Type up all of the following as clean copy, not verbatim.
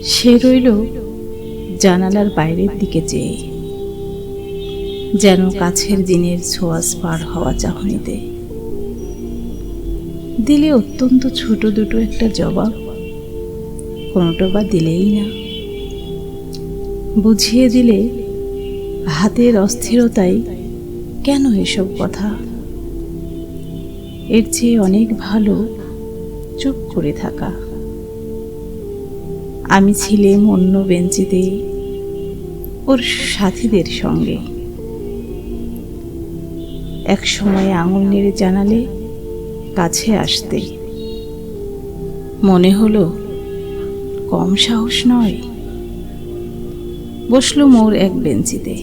সে রইল জানালার বাইরের দিকে চেয়ে, যেন কাছের দিনের ছোঁয়াচ পার হওয়া চাহনিতে। দিলে অত্যন্ত ছোট দুটো একটা জবাব, কোনোটা বা দিলেই না। বুঝিয়ে দিলে হাতের অস্থিরতায় কেন এসব কথা। এর চেয়ে অনেক ভালো চুপ করে থাকা। আমি ছিলাম অন্য বেঞ্চিতে ওর সাথীদের সঙ্গে। এক সময় আঙুল নেড়ে জানালে কাছে আসতে। মনে হলো কম সাহস নয়। বসলো মোর এক বেঞ্চিতে।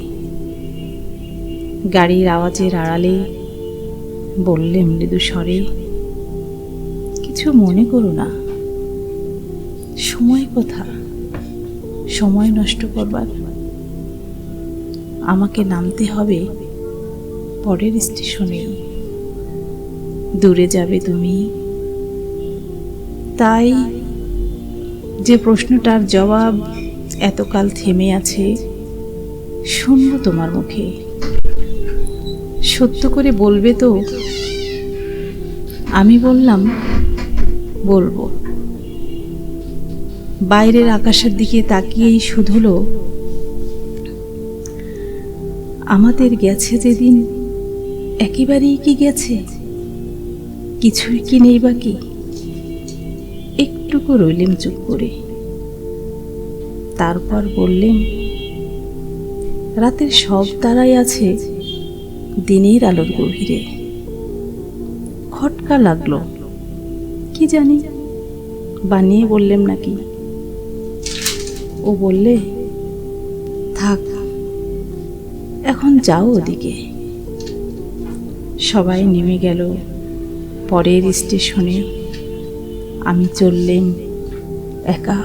গাড়ির আওয়াজের আড়ালে বললে মৃদু স্বরে, কিছু মনে করো না, সময় কথা, সময় নষ্ট করবার। আমাকে নামতে হবে পরের স্টেশনে, দূরে যাবে তুমি। তাই যে প্রশ্নটার জবাব এতকাল থেমে আছে, শুনবো তোমার মুখে। সত্য করে বলবে তো? আমি বললাম, বলবো। বাইরের আকাশের দিকে তাকিয়েই শুধুলো, আমাদের গেছে যেদিন একেবারেই কি গেছে? কিছুই কি নেই বাকি? একটুকু রইলেম চুপ করে। তারপর বললেন, রাতের সব তারাই আছে দিনের আলোর গভীরে। খটকা লাগলো, কি জানি বানিয়ে বললেম নাকি। ও বললে, থাক, এখন যাও ওদিকে। সবাই নেমে গেল পরের স্টেশনে। আমি চললেম একা।